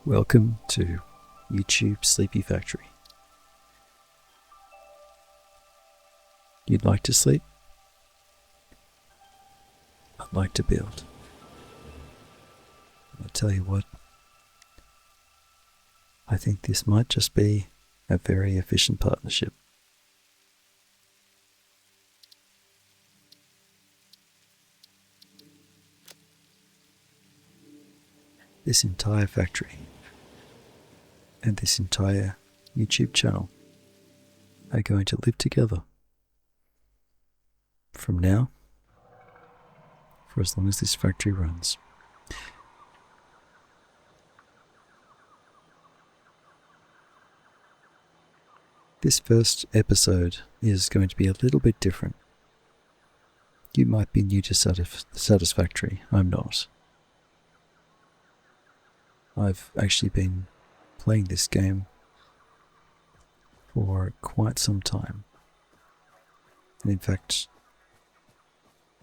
Welcome to YouTube Sleepy Factory. You'd like to sleep? I'd like to build. I'll tell you what, I think this might just be a very efficient partnership. This entire factory and this entire YouTube channel are going to live together from now for as long as this factory runs. This first episode is going to be a little bit different. You might be new to Satisfactory. I'm not. I've actually been playing this game for quite some time. And in fact,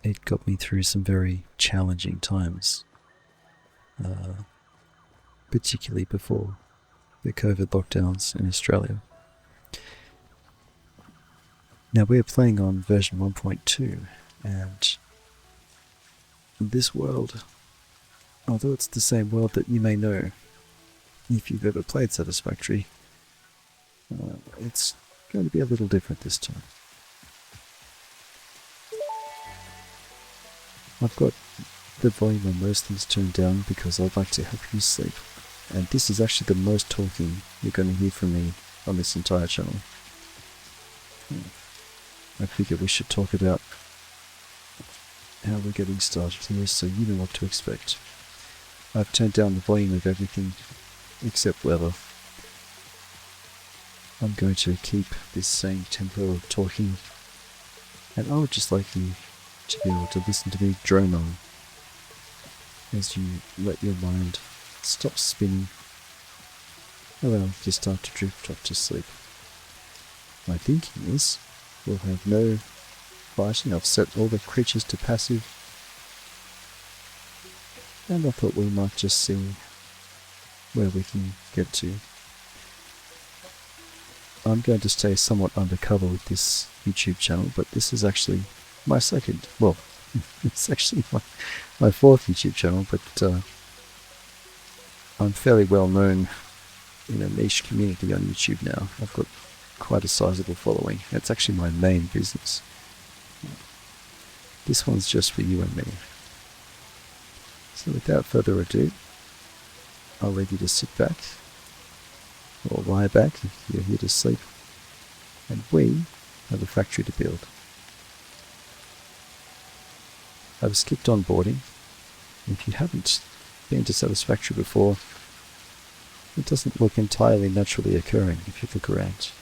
it got me through some very challenging times, particularly before the COVID lockdowns in Australia. Now we're playing on version 1.2, and this world, although it's the same world that you may know if you've ever played Satisfactory, it's going to be a little different this time. I've got the volume on most things turned down because I'd like to help you sleep, and this is actually the most talking you're going to hear from me on this entire channel. I figure we should talk about how we're getting started here so you know what to expect. I've turned down the volume of everything except weather. I'm going to keep this same tempo of talking, and I would just like you to be able to listen to me drone on as you let your mind stop spinning, allow it to start to drift off to sleep. My thinking is we'll have no fighting. I've set all the creatures to passive, and I thought we might just see where we can get to. I'm going to stay somewhat undercover with this YouTube channel, but this is actually my second, well, it's actually my fourth YouTube channel, but I'm fairly well known in a niche community on YouTube now. I've got quite a sizable following. It's actually my main business. This one's just for you and me. So without further ado, I'll leave you to sit back or lie back if you're here to sleep, and we have a factory to build. I've skipped onboarding. If you haven't been to Satisfactory before, it doesn't look entirely naturally occurring if you look around.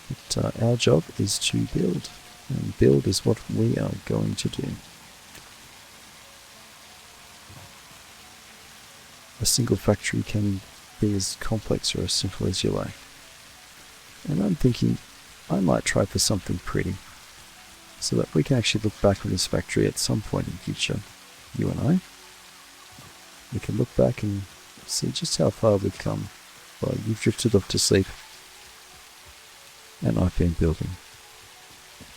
But our job is to build, and build is what we are going to do. A single factory can be as complex or as simple as you like. And I'm thinking I might try for something pretty, so that we can actually look back on this factory at some point in the future, you and I. We can look back and see just how far we've come while you've drifted off to sleep and I've been building.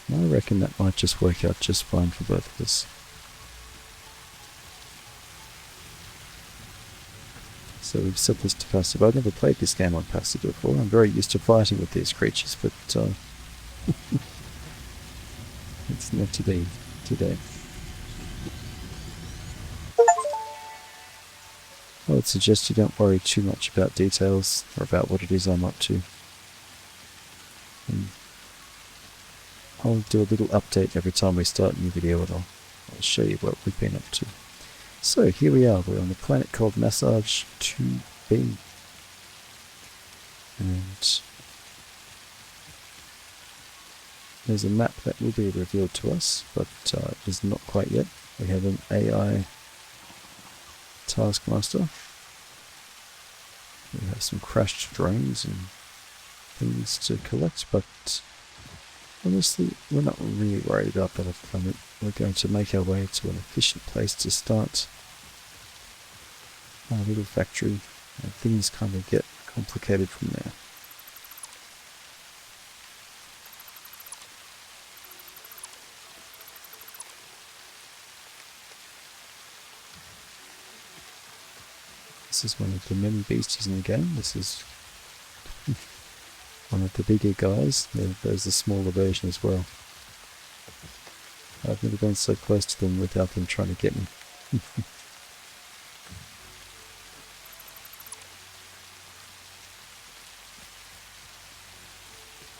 And I reckon that might just work out just fine for both of us. So we've set this to passive. I've never played this game on passive before. I'm very used to fighting with these creatures, but it's not to be today. I would suggest you don't worry too much about details or about what it is I'm up to. And I'll do a little update every time we start a new video, and I'll show you what we've been up to. So here we are, we're on a planet called Massage 2B. And there's a map that will be revealed to us, but is not quite yet. We have an AI taskmaster. We have some crashed drones and things to collect, but honestly, we're not really worried about that at the moment. We're going to make our way to an efficient place to start our little factory And things kind of get complicated from there. This is one of the many beasties in the game. This is one of the bigger guys. There's a smaller version as well. I've never gone so close to them without them trying to get me.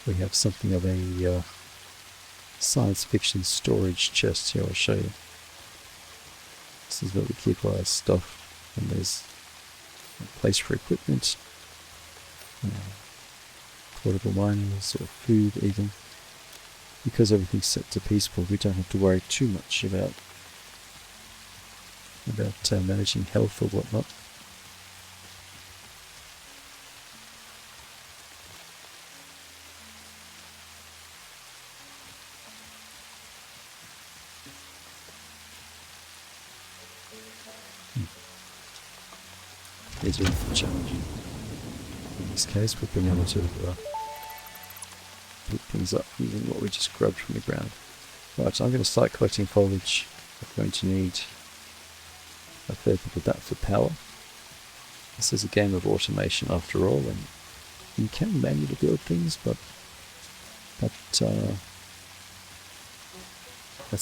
We have something of a science fiction storage chest here, I'll show you. This is where we keep our stuff, and there's a place for equipment, portable miners, or food even. Because everything's set to peaceful, we don't have to worry too much about managing health or whatnot. These are challenging. In this case, we've been able to pick things up using what we just grabbed from the ground. Right, so I'm going to start collecting foliage. I'm going to need a fair bit of that for power. This is a game of automation after all, and you can manually build things, but that's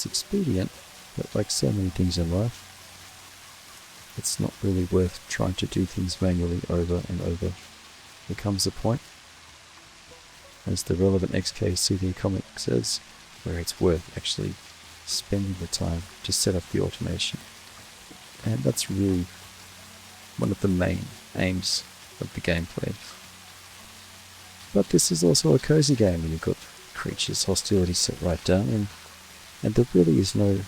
expedient. But like so many things in life, it's not really worth trying to do things manually over and over. There comes a point, as the relevant XKCD comic says, where it's worth actually spending the time to set up the automation. And that's really one of the main aims of the gameplay. But this is also a cozy game, and you've got creatures' hostility set right down, and there really is no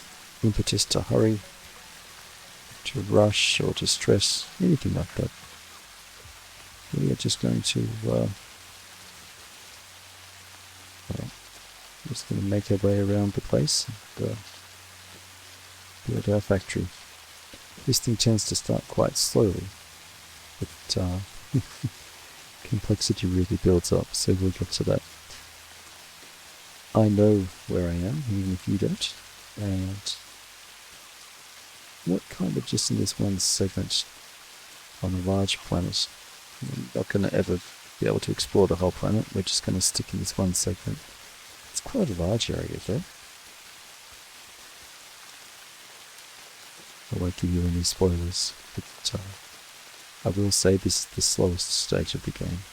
impetus to hurry, to rush, or to stress, anything like that. We are just going to just going to make our way around the place and build our factory. This thing tends to start quite slowly, but complexity really builds up, so we'll get to that. I know where I am, even if you don't, and what kind of just in this one segment on a large planet. We're not going to ever be able to explore the whole planet, we're just going to stick in this one segment. It's quite a large area though. I won't give you any spoilers, but I will say this is the slowest stage of the game.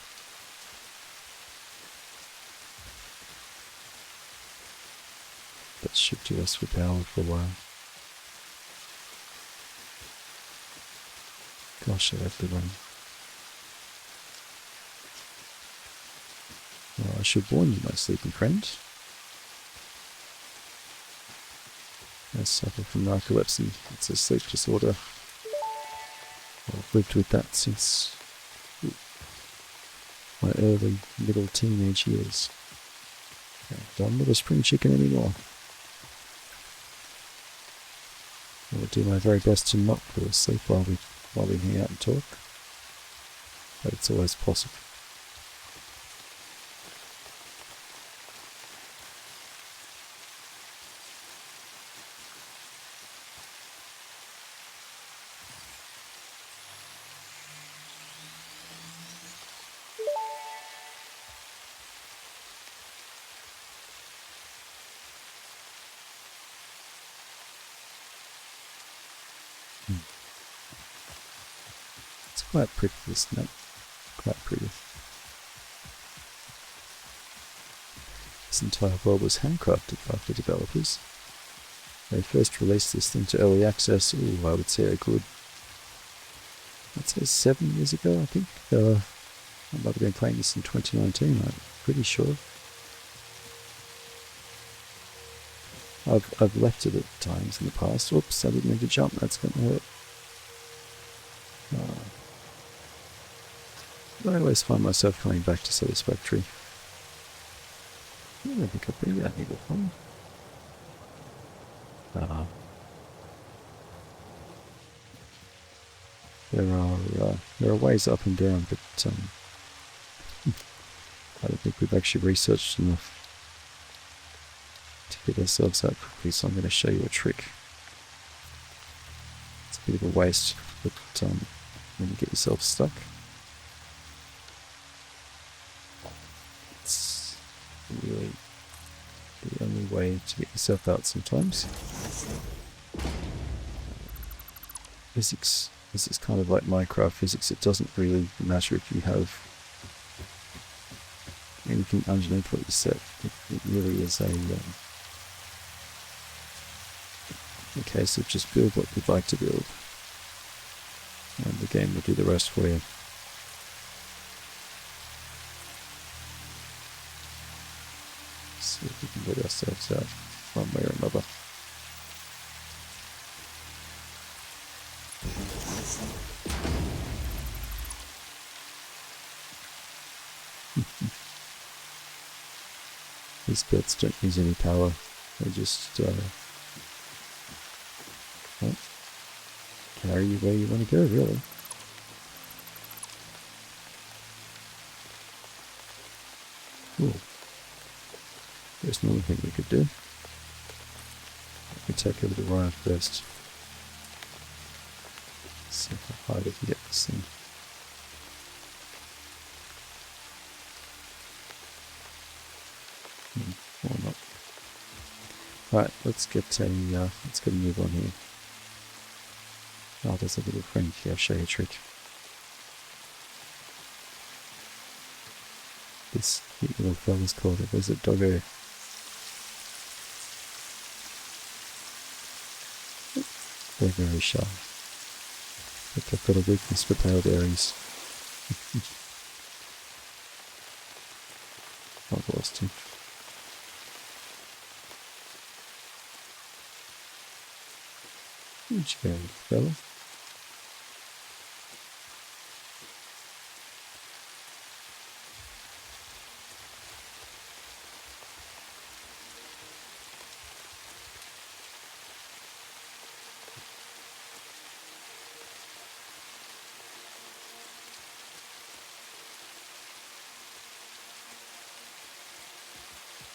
That should do us for power for a while. Gosh, I love the run. Well, I should warn you, my sleeping friend. I suffer from narcolepsy. It's a sleep disorder. I've lived with that since my early, middle teenage years. And I'm not a spring chicken anymore. I will do my very best to not fall asleep while we hang out and talk, but it's always possible. It's quite pretty, isn't it? Quite pretty. This entire world was handcrafted by the developers. They first released this thing to early access, I would say I'd say 7 years ago, I think. I might have been playing this in 2019, I'm pretty sure. I've left it at times in the past. Oops, I didn't mean to jump, that's going to hurt. I always find myself coming back to Satisfactory. I don't think I've been down here before. there are ways up and down, but I don't think we've actually researched enough to get ourselves out quickly, so I'm going to show you a trick. It's a bit of a waste, but when you get yourself stuck, it's really the only way to get yourself out sometimes. Physics, this is kind of like Minecraft physics. It doesn't really matter if you have anything underneath what you set. It really is a case of just build what you'd like to build, and the game will do the rest for you. See if we can get ourselves out one way or another. These bits don't use any power, they just carry you where you want to go, really. Cool. There's another thing we could do. We take over to Ryan first. See how high we can get this thing. Or not. Right, let's get a move on here. Oh, there's a little friend here. I'll show you a trick. This cute little fella's called a visit doggo. They're very shy. But they've got a weakness for tailed areas. I've lost him. Where'd you go, fella?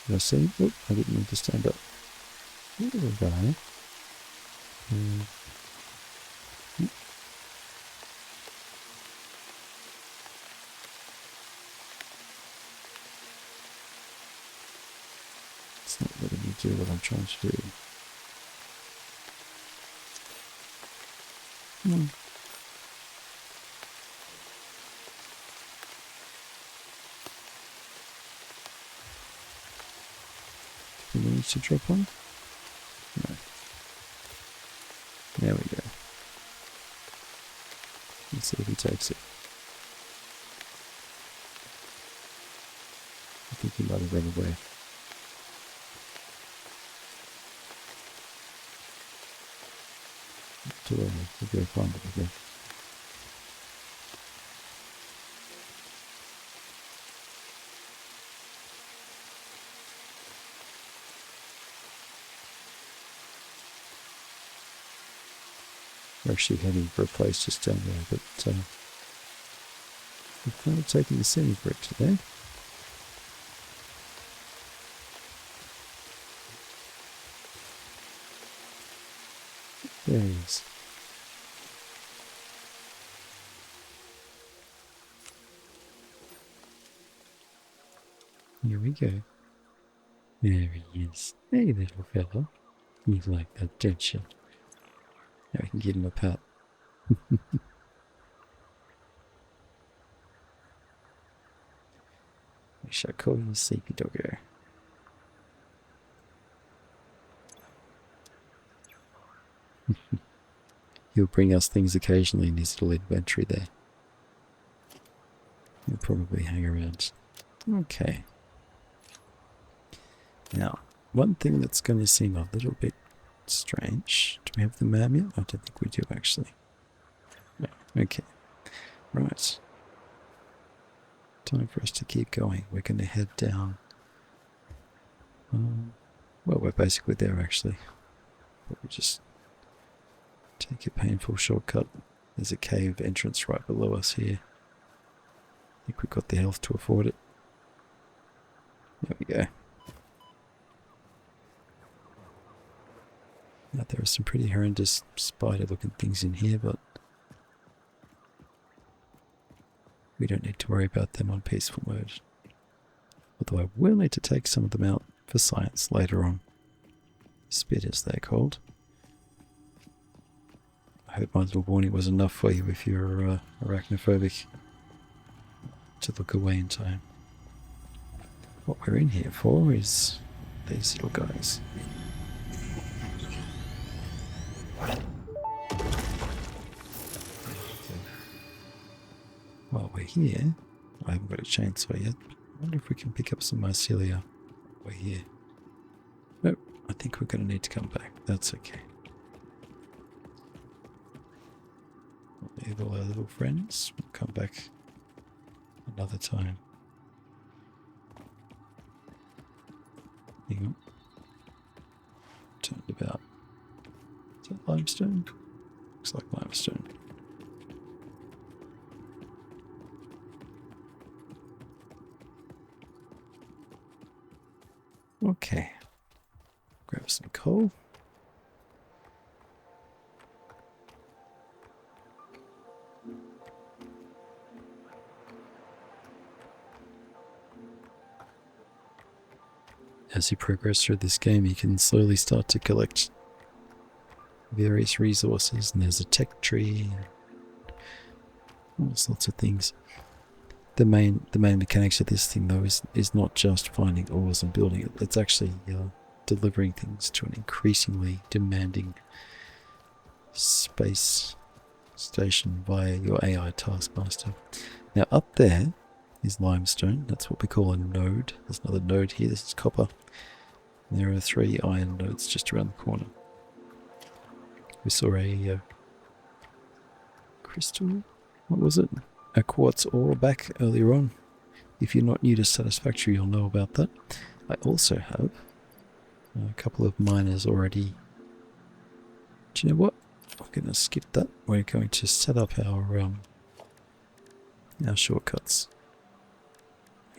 Did I see? Oh, I didn't mean to stand up. Little guy. It's not letting me do what I'm trying to do. Come on. Do you need to drop on? No. There we go. Let's see if he takes it. I think he might have run away. Too early. We'll go find it again. We're actually heading for a place just down there, but we've kind of taken the scenic route today. There he is. Here we go. There he is. Hey, little fella. You like that, don't you? Now we can give him a pat. We shall call you Sleepy Doggo. He'll bring us things occasionally in his little inventory there. He'll probably hang around. Okay. Now, one thing that's going to seem a little bit strange. Do we have the map yet? I don't think we do, actually. No. Okay. Right. Time for us to keep going. We're going to head down. Well, we're basically there, actually. But we'll just take a painful shortcut. There's a cave entrance right below us here. I think we've got the health to afford it. There we go. Now, there are some pretty horrendous spider-looking things in here, but we don't need to worry about them on peaceful mode. Although I will need to take some of them out for science later on. Spitters, they're called. I hope my little warning was enough for you if you're arachnophobic to look away in time. What we're in here for is these little guys. While we're here, I haven't got a chainsaw yet. I wonder if we can pick up some mycelia while we're here. Nope, I think we're going to need to come back. That's okay. We'll leave all our little friends. We'll come back another time. Hang on. Turned about. Is that limestone? Looks like limestone. Okay. Grab some coal. As you progress through this game, you can slowly start to collect various resources, and there's a tech tree, and all sorts of things. The main mechanics of this thing, though, is not just finding ores and building it. It's actually delivering things to an increasingly demanding space station via your AI taskmaster. Now, up there is limestone. That's what we call a node. There's another node here. This is copper. And there are 3 iron nodes just around the corner. We saw a crystal. What was it? A quartz ore back earlier on. If you're not new to Satisfactory, you'll know about that. I also have a couple of miners already. Do you know what? I'm going to skip that. We're going to set up our shortcuts.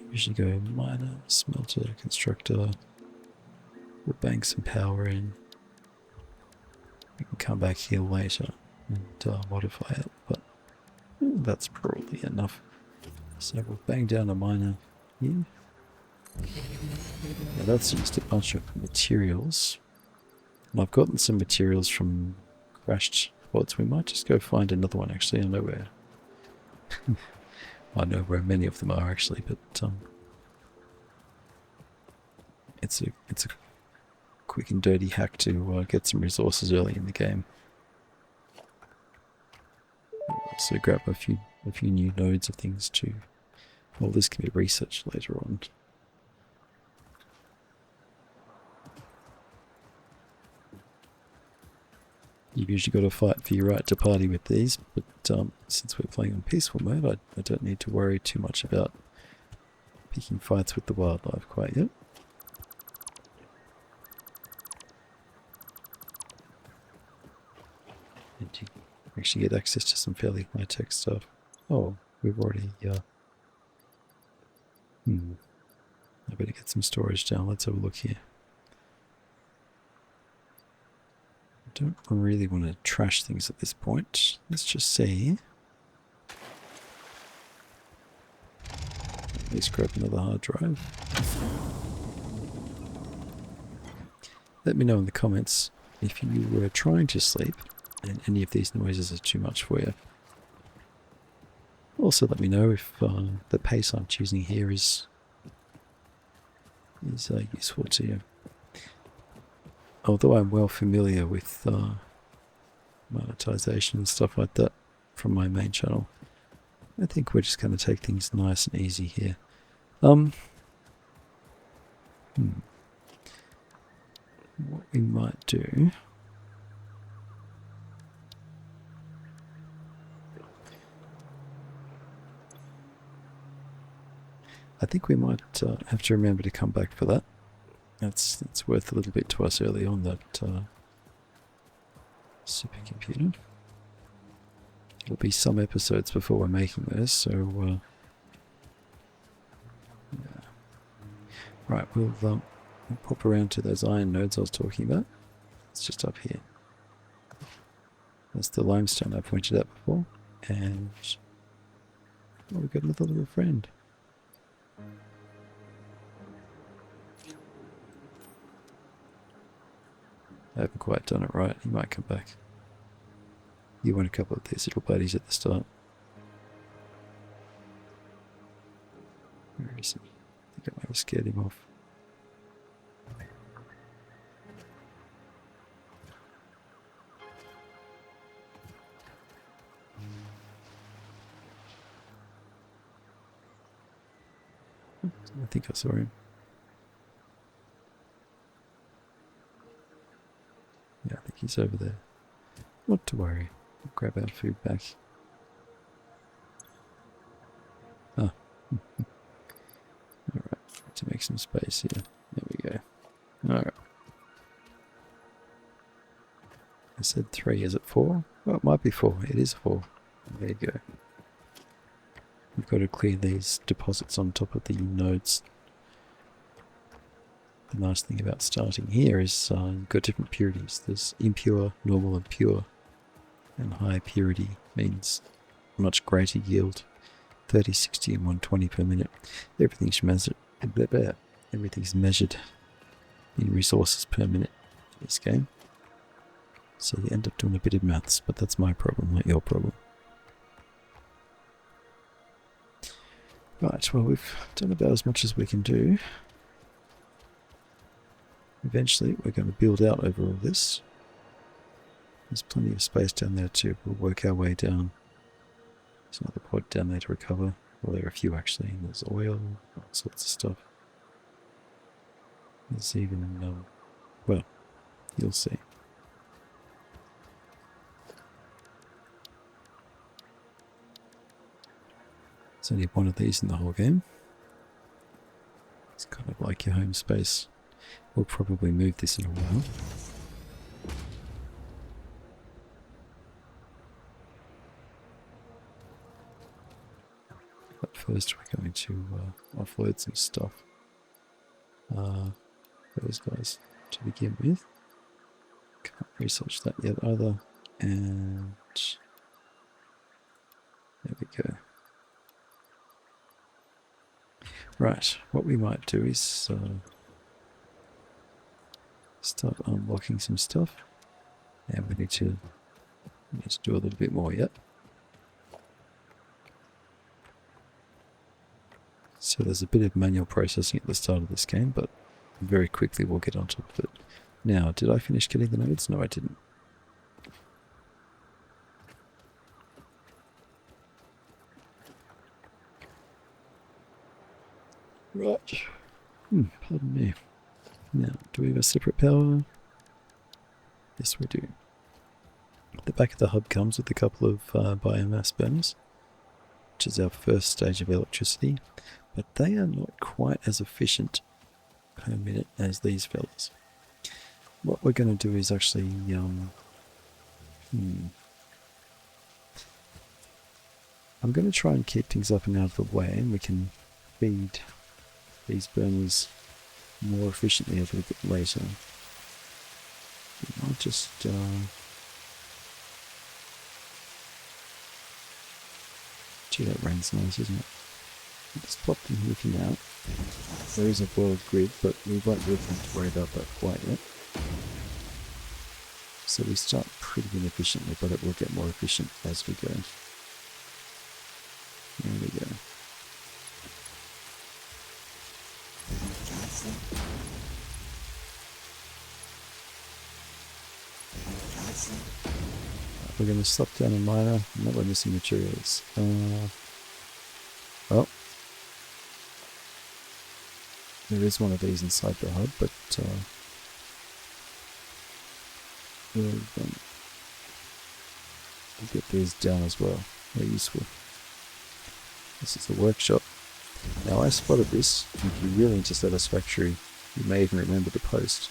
Usually go miner, smelter, constructor. We'll bang some power in. We can come back here later and modify it, but that's probably enough. So we'll bang down a miner here. Now that's just a bunch of materials. And I've gotten some materials from crashed pods. We might just go find another one actually. I know where. I know where many of them are actually, but it's a quick and dirty hack to get some resources early in the game. So grab a few new nodes of things too. Well, this can be researched later on. You've usually got to fight for your right to party with these, but since we're playing on peaceful mode, I don't need to worry too much about picking fights with the wildlife quite yet. And you actually get access to some fairly high-tech stuff. Oh, we've already... I better get some storage down. Let's have a look here. I don't really want to trash things at this point. Let's just see. At least grab another hard drive. Let me know in the comments if you were trying to sleep and any of these noises are too much for you. Also let me know if the pace I'm choosing here is useful to you. Although I'm well familiar with monetization and stuff like that from my main channel, I think we're just going to take things nice and easy here. What we might do... I think we might have to remember to come back for that. That's worth a little bit to us early on, that supercomputer. It'll be some episodes before we're making this, so yeah. Right, we'll pop around to those iron nodes I was talking about. It's just up here. That's the limestone I pointed out before. And oh, we've got another little friend. I haven't quite done it right. He might come back. You want a couple of these little buddies at the start. Where is he? I think I might have scared him off. I think I saw him. Yeah, I think he's over there. Not to worry. We'll grab our food back. Ah. Alright, to make some space here. There we go. Alright. I said 3, is it 4? Well, it might be 4. It is 4. There you go. We've got to clear these deposits on top of the nodes. The nice thing about starting here is you've got different purities. There's impure, normal and pure. And high purity means much greater yield. 30, 60 and 120 per minute. Everything's measured. Everything's measured in resources per minute in this game. So you end up doing a bit of maths, but that's my problem, not your problem. Right, well we've done about as much as we can do. Eventually we're going to build out over all this. There's plenty of space down there too. We'll work our way down. There's another pod down there to recover. Well, there are a few actually. There's oil, all sorts of stuff. There's even, well, you'll see. There's only one of these in the whole game. It's kind of like your home space. We'll probably move this in a while. But first we're going to offload some stuff. Those guys to begin with. Can't research that yet either. And there we go. Right, what we might do is start unlocking some stuff. And we need to do a little bit more yet. So there's a bit of manual processing at the start of this game, but very quickly we'll get on top of it. Now, did I finish getting the nodes? No, I didn't. Right. Pardon me. Now, do we have a separate power? Yes, we do. The back of the hub comes with a couple of biomass burners, which is our first stage of electricity, but they are not quite as efficient per minute as these fellas. What we're going to do is actually I'm going to try and keep things up and out of the way, and we can feed these burners more efficiently a little bit later. I'll just gee, that rain's nice, isn't it? Just pop them here for now. There is a boiled grid, but we won't really have to worry about that quite yet. So we start pretty inefficiently, but it will get more efficient as we go. There we go. We're going to stop down a miner. Now we're missing materials. Well, there is one of these inside the hub, but we'll get these down as well. They're useful. This is the workshop. Now I spotted this. If you're really into Satisfactory, you may even remember the post.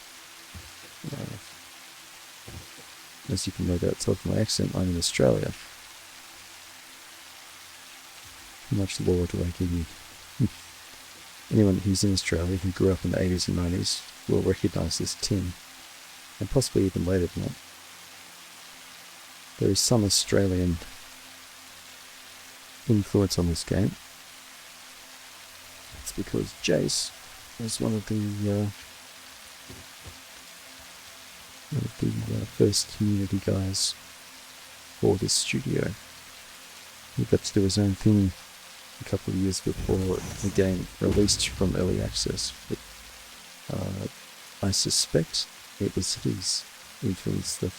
As you can no doubt tell from my accent, I'm in Australia. How much lore do I give you? Anyone who's in Australia who grew up in the 80s and 90s will recognise this tin, and possibly even later than that. There is some Australian influence on this game. It's because Jace was one of the first community guys for this studio. He got to do his own thing a couple of years before the game released from early access, but I suspect it was his influence that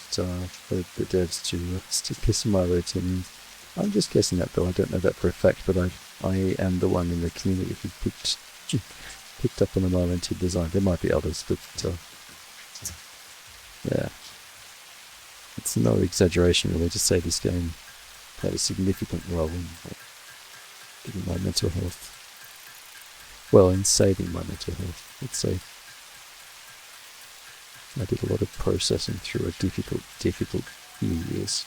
led the devs to stick piss in my routine. I'm just guessing that, though. I don't know that for a fact, but I am the one in the community who picked up on the moment in design. There might be others, but yeah, it's no exaggeration really to say this game had a significant role in my mental health. Well, in saving my mental health, let's say. I did a lot of processing through a difficult few years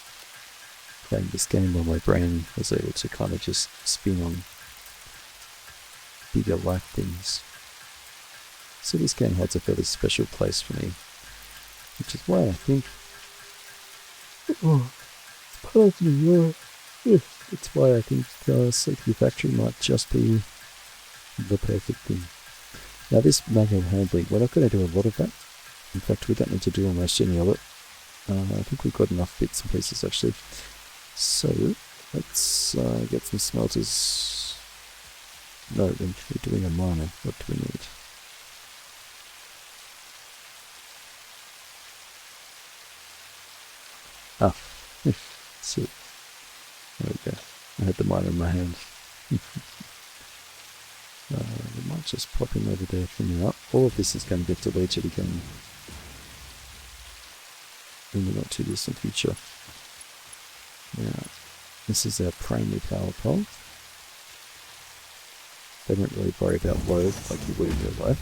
playing this game while my brain was able to kind of just spin on bigger life things. So this game holds a fairly special place for me, which is why I think it's why I think Satisfactory might just be the perfect thing. Now this manual handling, we're not going to do a lot of that. In fact, we don't need to do almost any of it. I think we've got enough bits and pieces actually. So let's get some smelters. No, we're doing a miner. What do we need? So there we go. I had the miner in my hand. We might just pop him over there for now. All of this is going to get deleted again in the not too distant future. Now, this is our primary power pole. They don't really worry about load like you would in real life,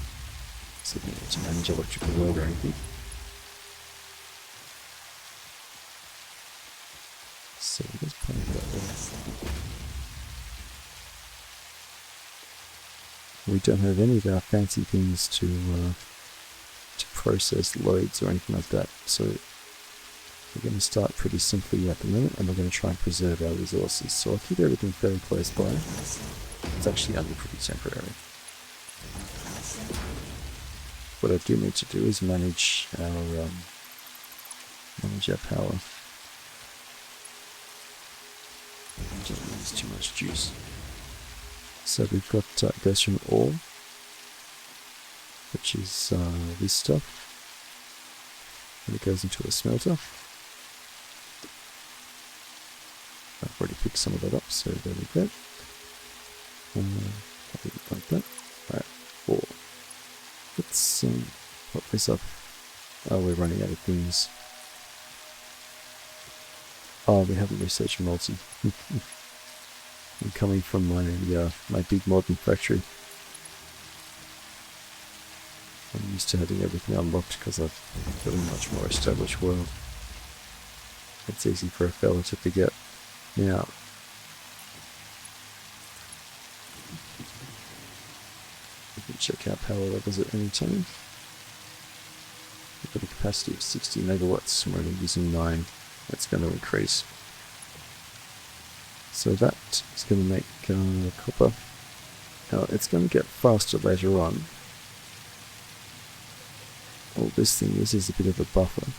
so you need to manage electrical load or anything. So let's put that there. We don't have any of our fancy things to process loads or anything like that, so we're going to start pretty simply at the moment, and we're going to try and preserve our resources. So I'll keep everything fairly close by. It's actually only pretty temporary. What I do need to do is manage our power. Don't use too much juice. So we've got it goes from ore, which is this stuff, and it goes into a smelter. I've already picked some of that up, so there we go. Like that. Alright, ore. Let's pop this up. Oh, we're running out of things. Oh, we haven't researched multi. I'm coming from my big modern factory. I'm used to having everything unlocked because I've got a much more established world. It's easy for a fella to forget. Now, we can check our power levels at any time. We've got a capacity of 60 megawatts and we're only using 9. That's going to increase. So that is going to make copper. Now it's going to get faster later on. All this thing is a bit of a buffer.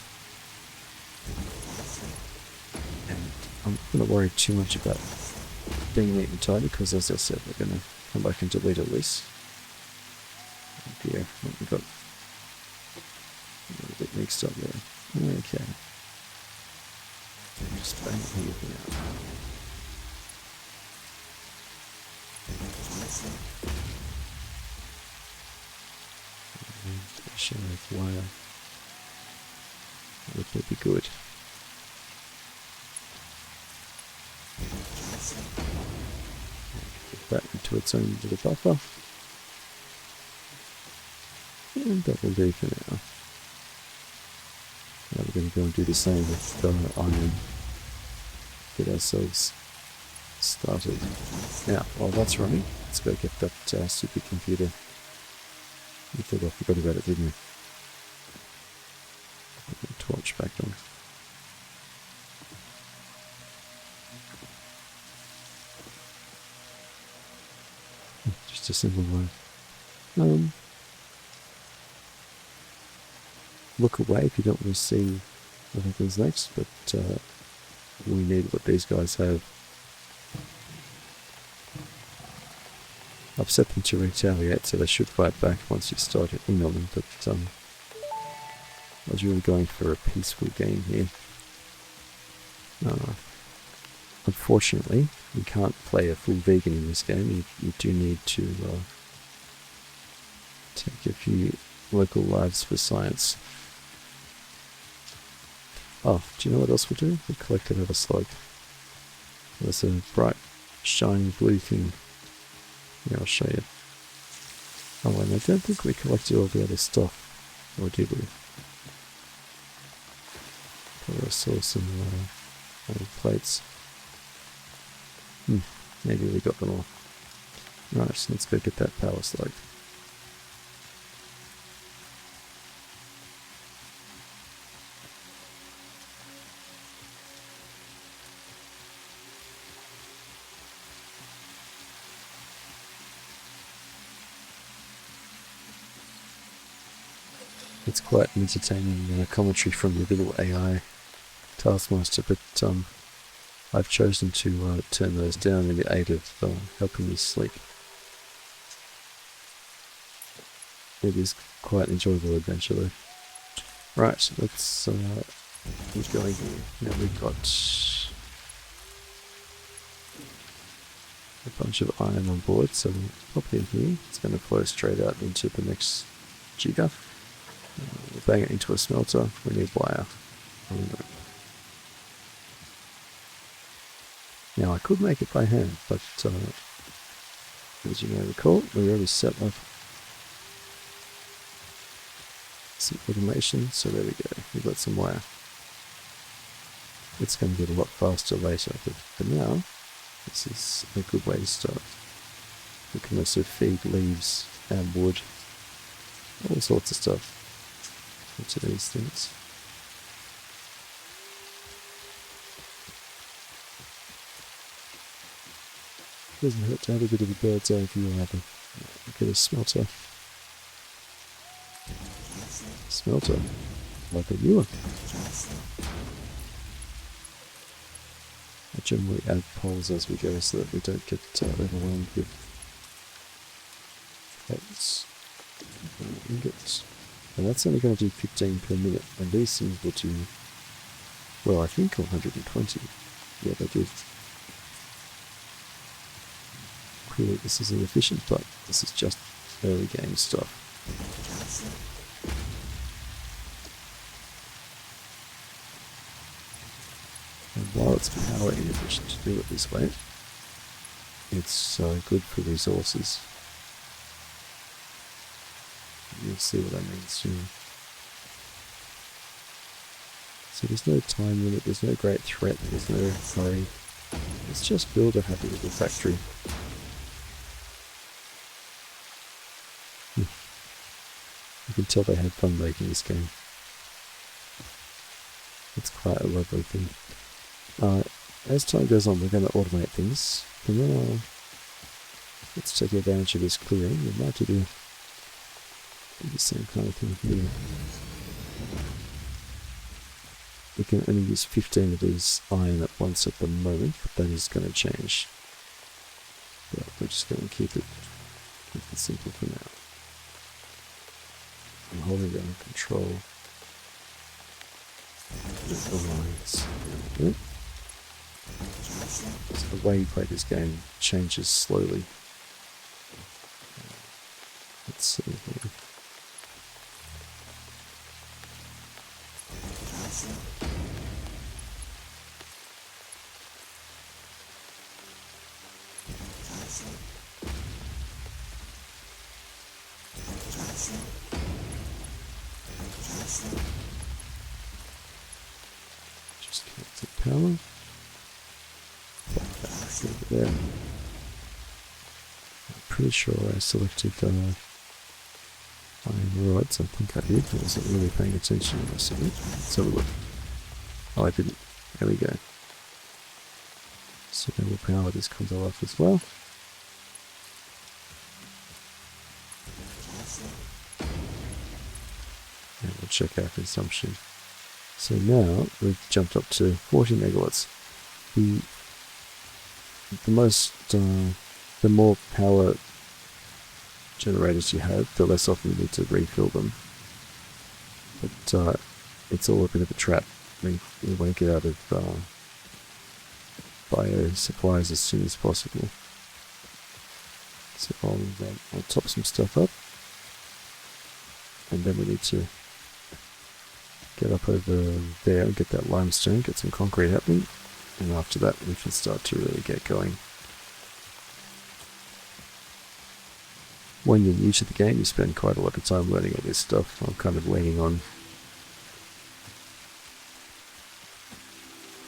And I'm not going to worry too much about being neat and tidy because, as I said, we're going to come back and delete all this. Oh dear, we got a little bit mixed up there. Okay. Just bang everything out. Share of wire. That would be good. Put that into its own little buffer. And that will do for now. Now we're going to go and do the same with iron. Get ourselves started. Now, while that's running, let's go get that supercomputer. You thought I forgot about it, didn't you? Put the torch back on. Just a simple one. Look away if you don't want to see what happens next, but we need what these guys have. I've set them to retaliate, so they should fight back once you start hitting on them, but I was really going for a peaceful game here. Unfortunately, you can't play a full vegan in this game. You do need to take a few local lives for science. Oh, do you know what else we'll do? We'll collect another slug. There's a bright, shiny blue thing. Yeah, I'll show you. Oh, and I don't think we collected all the other stuff. Or did we? Thought I saw some old plates. Maybe we got them all. Right, so let's go get that power slug. It's quite an entertaining commentary from your little AI taskmaster, but I've chosen to turn those down in the aid of helping me sleep. It is quite an enjoyable adventure though. Right, let's keep going here. Now we've got a bunch of iron on board, so we'll pop in here. It's going to flow straight out into the next jigger. We'll bang it into a smelter. We need wire. Now I could make it by hand, but as you may recall, we already set up some automation, so there we go. We've got some wire. It's going to get a lot faster later, but for now, this is a good way to start. We can also feed leaves and wood, all sorts of stuff into these things. Doesn't hurt to have a bit of a bird's eye view either. Look at a smelter. Smelter. Like a new one. I generally add poles as we go so that we don't get overwhelmed with plates and ingots. And that's only going to do 15 per minute, and these things will do, well, I think 120. Yeah, they do. Clearly this isn't efficient, but this is just early game stuff. And while it's power inefficient to do it this way, it's good for resources. You'll see what I mean soon. So there's no time limit, there's no great threat, there's no hurry. Let's just build a happy little factory. You can tell they had fun making this game. It's quite a lovely thing. As time goes on, we're going to automate things. For now, let's take advantage of this clearing. We might do the same kind of thing here. We can only use 15 of these iron at once at the moment, but that is going to change. But we're just going to keep it simple for now. I'm holding down control. The lines. There we go. So the way you play this game changes slowly. Let's see here. Just connect the power. over there. I'm pretty sure I selected iron rods. I think I did. I wasn't really paying attention when I said it. Let's have a look. Oh, I didn't. There we go. So then we'll power this console off as well. And we'll check our consumption. So now we've jumped up to 40 megawatts. The more power generators you have, the less often you need to refill them. But it's all a bit of a trap. We want to get out of bio supplies as soon as possible. So I'll top some stuff up, and then we need to get up over there and get that limestone, get some concrete happening, and after that we can start to really get going. When you're new to the game, you spend quite a lot of time learning all this stuff. I'm kind of leaning on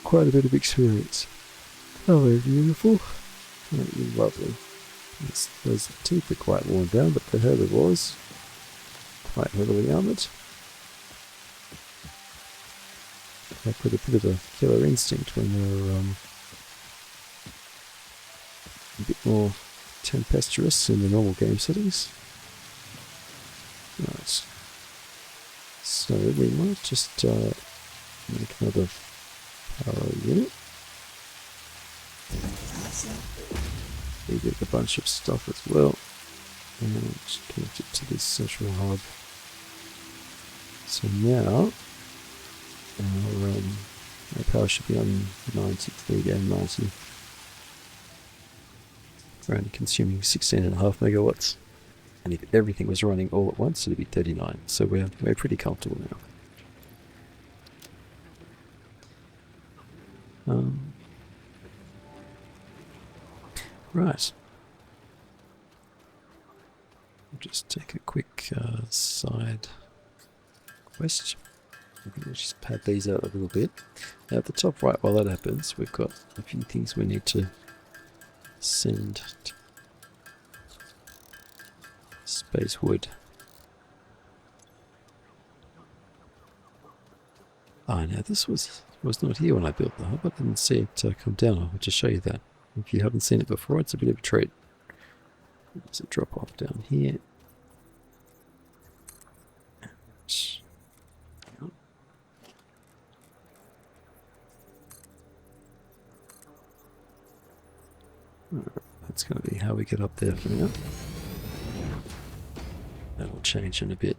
quite a bit of experience. Oh, they're beautiful. Aren't you lovely? Those teeth are quite worn down, but the herbivores quite heavily armoured. They put a bit of a killer instinct when they're a bit more tempestuous in the normal game settings. Right. So we might just make another power unit. We get a bunch of stuff as well. And just connect it to this central hub. So now our power should be on 90, and 90. We're only consuming 16.5 megawatts. And if everything was running all at once, it'd be 39. So we're pretty comfortable now. Right. I'll just take a quick side quest. We'll just pad these out a little bit. Now at the top right, while that happens, we've got a few things we need to send to Space Wood. Ah, now this was not here when I built the hub. I didn't see it come down. I'll just show you that. If you haven't seen it before, it's a bit of a treat. There's a drop off down here. That's going to be how we get up there for now. That'll change in a bit.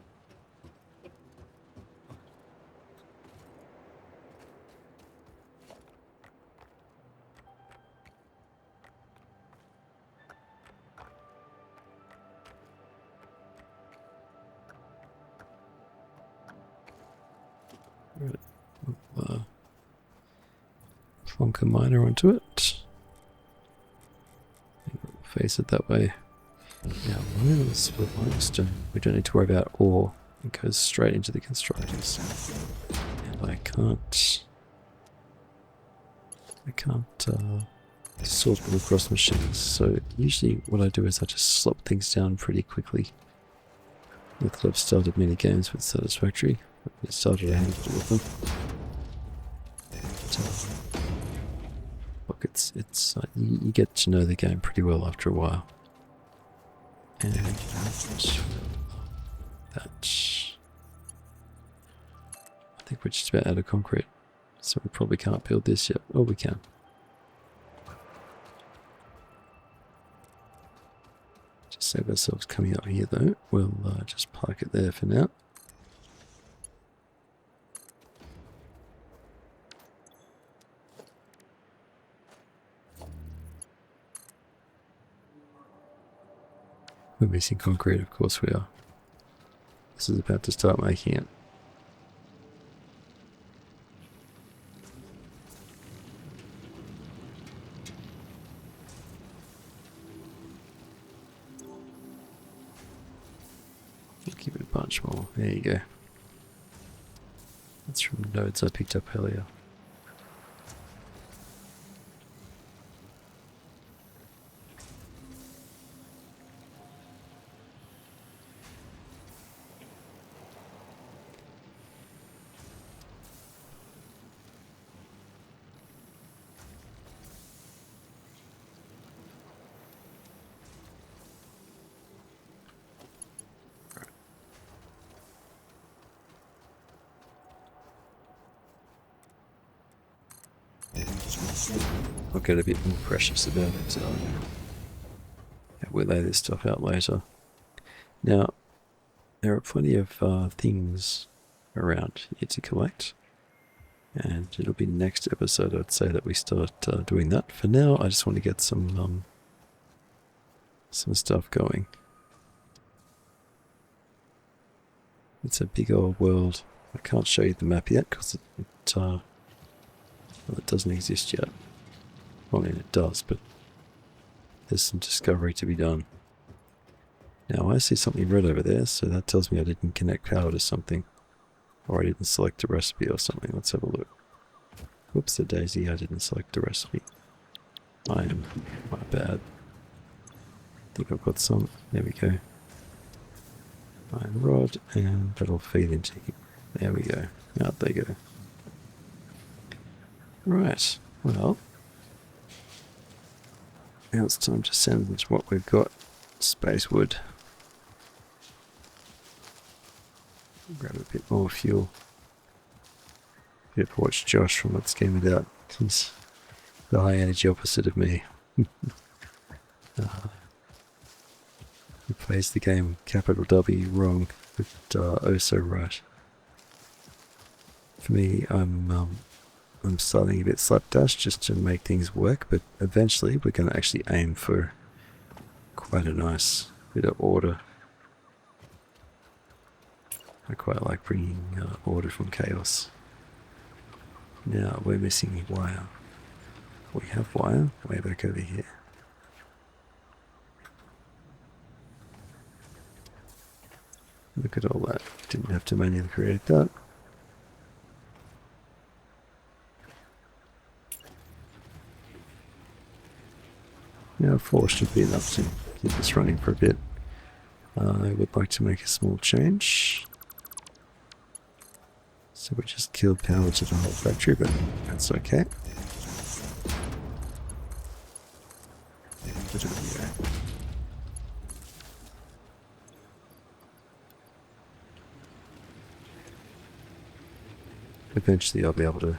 Right. We'll plonk a miner onto it. Face it that way. Now, miners for limestone, we don't need to worry about ore. It goes straight into the constructors. And I can't sort them across machines. So usually what I do is I just slop things down pretty quickly. Not that I've started many games with Satisfactory. I started a handful of them. Look, it's you get to know the game pretty well after a while. And that, I think we're just about out of concrete, so we probably can't build this yet. Oh, we can. Just save ourselves coming up here though. We'll just park it there for now. We're missing concrete, of course we are. This is about to start making it. We'll give it a bunch more. There you go. That's from nodes I picked up earlier. I'll get a bit more precious about it. We'll lay this stuff out later. Now, there are plenty of things around here to collect. And it'll be next episode, I'd say, that we start doing that. For now, I just want to get some stuff going. It's a big old world. I can't show you the map yet because it doesn't exist yet. Well, I mean, it does, but there's some discovery to be done. Now, I see something red over there, so that tells me I didn't connect power to something. Or I didn't select a recipe or something. Let's have a look. Whoops, a daisy, I didn't select a recipe. I am my bad. I think I've got some. There we go. Iron rod, and that'll feed into here. There we go. Out they go. Right, well, now it's time to send what we've got. Space wood. Grab a bit more fuel. You have to watch Josh from Let's Game It Out. He's the high energy opposite of me. He plays the game capital W wrong, but oh so right. For me, I'm starting a bit slapdash just to make things work, but eventually we're going to actually aim for quite a nice bit of order. I quite like bringing order from chaos. Now we're missing wire. We have wire way back over here. Look at all that. Didn't have to manually create that. Now 4 should be enough to keep this running for a bit. I would like to make a small change. So we just killed power to the whole factory, but that's okay. Eventually I'll be able to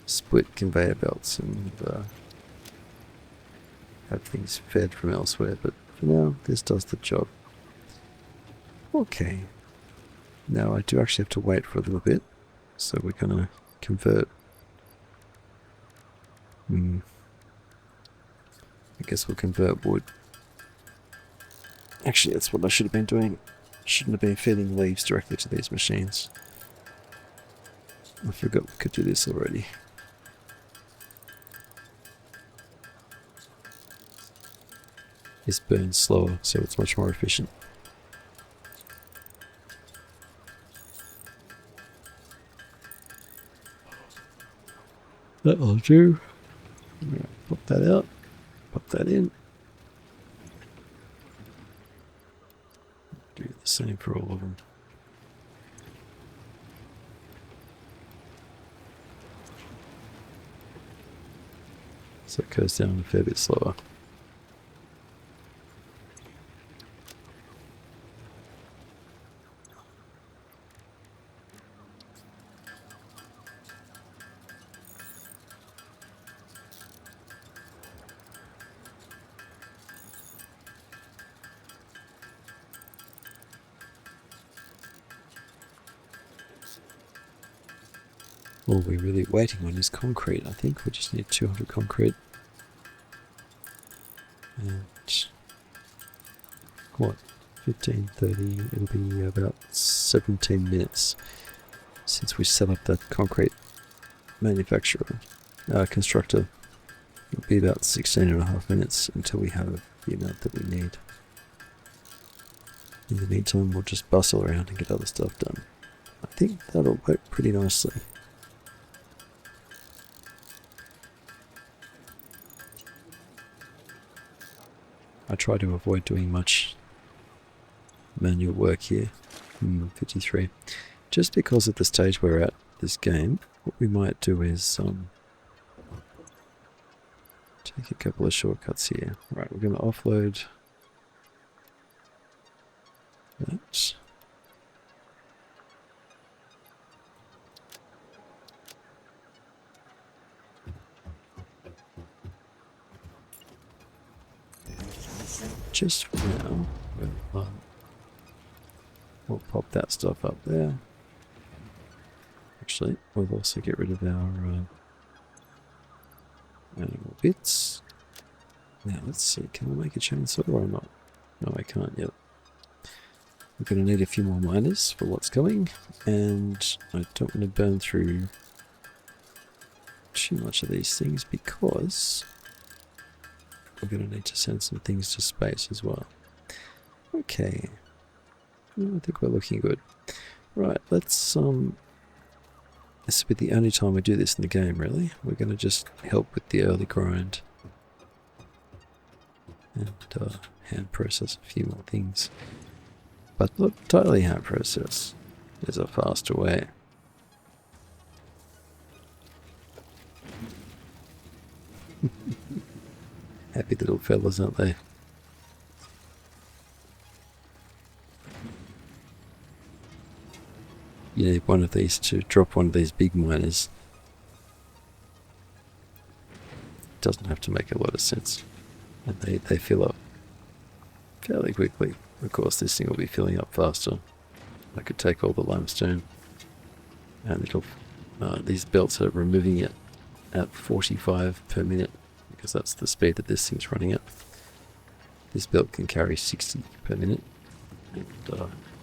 split conveyor belts and have things fed from elsewhere, but for now this does the job. Okay. Now I do actually have to wait for a little bit, so we're going to convert. I guess we'll convert wood. Actually, that's what I should have been doing. Shouldn't have been feeding leaves directly to these machines. I forgot we could do this already. This burns slower, so it's much more efficient. That'll do. I'm going to pop that out, pop that in. Do the same for all of them. So it goes down a fair bit slower. All we're really waiting on is concrete. I think we just need 200 concrete. And what? 15:30. It'll be about 17 minutes since we set up that concrete manufacturer, constructor. It'll be about 16.5 minutes until we have the amount that we need. In the meantime, we'll just bustle around and get other stuff done. I think that'll work pretty nicely. I try to avoid doing much manual work here. 53. Just because at the stage we're at this game, what we might do is take a couple of shortcuts here. Right, we're going to offload that. just for now, we'll pop that stuff up there. Actually, we'll also get rid of our animal bits. Now let's see, can I make a chainsaw or not? No, I can't yet. We're going to need a few more miners for what's coming, and I don't want to burn through too much of these things because we're going to need to send some things to space as well. Okay, I think we're looking good. Right, let's this will be the only time we do this in the game, really. We're going to just help with the early grind and hand process a few more things. But not totally hand process. There's a faster way. Happy little fellas, aren't they? You need one of these to drop one of these big miners. Doesn't have to make a lot of sense. And they fill up fairly quickly. Of course, this thing will be filling up faster. I could take all the limestone and it'll these belts are removing it at 45 per minute because that's the speed that this thing's running at. This belt can carry 60 per minute, and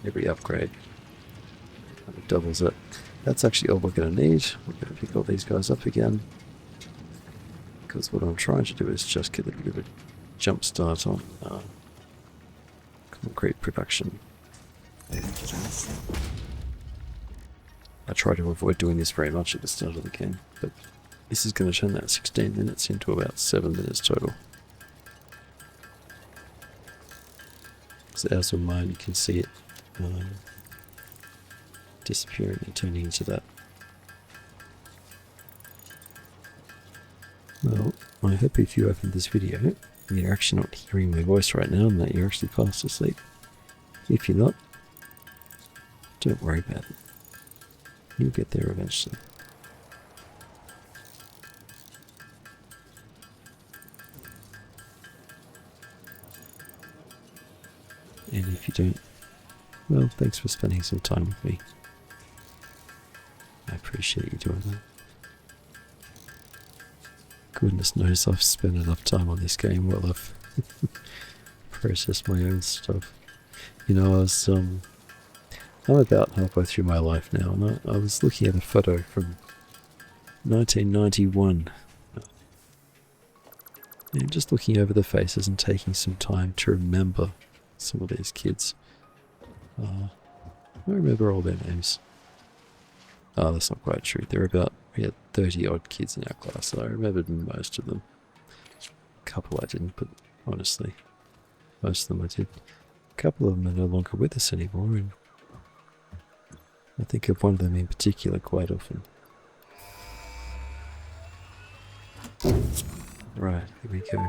every upgrade doubles it. That's actually all we're going to need. We're going to pick all these guys up again because what I'm trying to do is just get a bit of a jump start on concrete production. I try to avoid doing this very much at the start of the game, but this is going to turn that 16 minutes into about 7 minutes total. So as of mine, you can see it disappearing and turning into that. Well, I hope if you opened this video, you're actually not hearing my voice right now and that you're actually fast asleep. If you're not, don't worry about it. You'll get there eventually. And if you don't, well, thanks for spending some time with me. I appreciate you doing that. Goodness knows I've spent enough time on this game while I've processed my own stuff. You know, I'm about halfway through my life now, and I was looking at a photo from 1991. And just looking over the faces and taking some time to remember some of these kids. I remember all their names. Oh, that's not quite true. We had 30 odd kids in our class, so I remembered most of them. A couple I didn't, but honestly, most of them I did. A couple of them are no longer with us anymore, and I think of one of them in particular quite often. Right, here we go.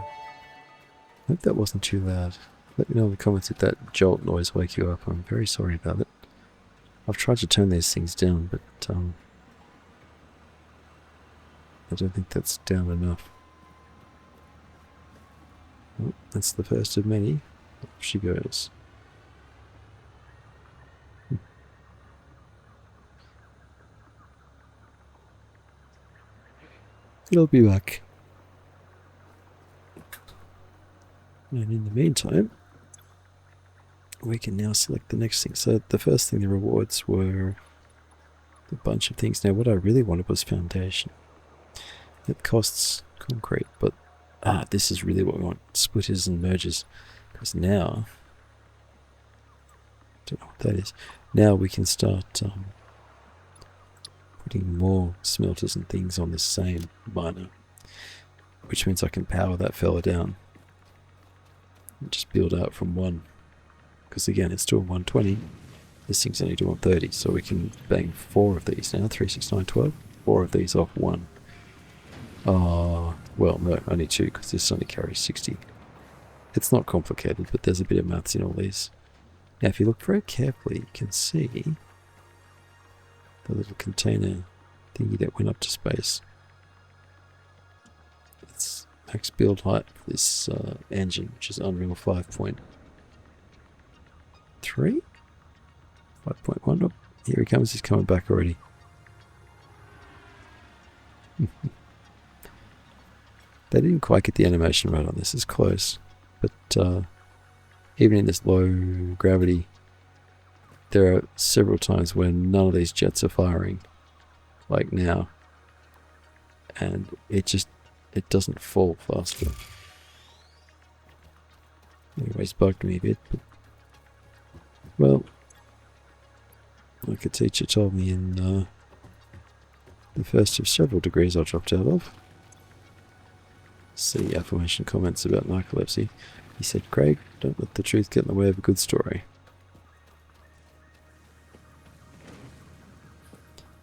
Hope that wasn't too loud. Let me know in the comments if that jolt noise wake you up. I'm very sorry about it. I've tried to turn these things down, but I don't think that's down enough. Oh, that's the first of many. Off she goes. I'll be back. And in the meantime, we can now select the next thing. So the first thing, the rewards were a bunch of things. Now what I really wanted was foundation. It costs concrete, but this is really what we want. Splitters and mergers. Because now, don't know what that is. Now we can start putting more smelters and things on the same miner. Which means I can power that fella down. And just build out from one. Because again, it's doing 120. This thing's only doing 30. So we can bang 4 of these now. 3, 6, 9, 12. 4 of these off 1. Well, no, only 2, because this only carries 60. It's not complicated, but there's a bit of maths in all these. Now, if you look very carefully, you can see the little container thingy that went up to space. max build height for this engine, which is Unreal 5.3? 5.1? Oh, here he comes, he's coming back already. They didn't quite get the animation right on this, it's close. But even in this low gravity, there are several times when none of these jets are firing, like now. And it doesn't fall fast enough. Anyways, bugged me a bit, but well, like a teacher told me in the first of several degrees I dropped out of. See aforementioned comments about narcolepsy. He said, Craig, don't let the truth get in the way of a good story.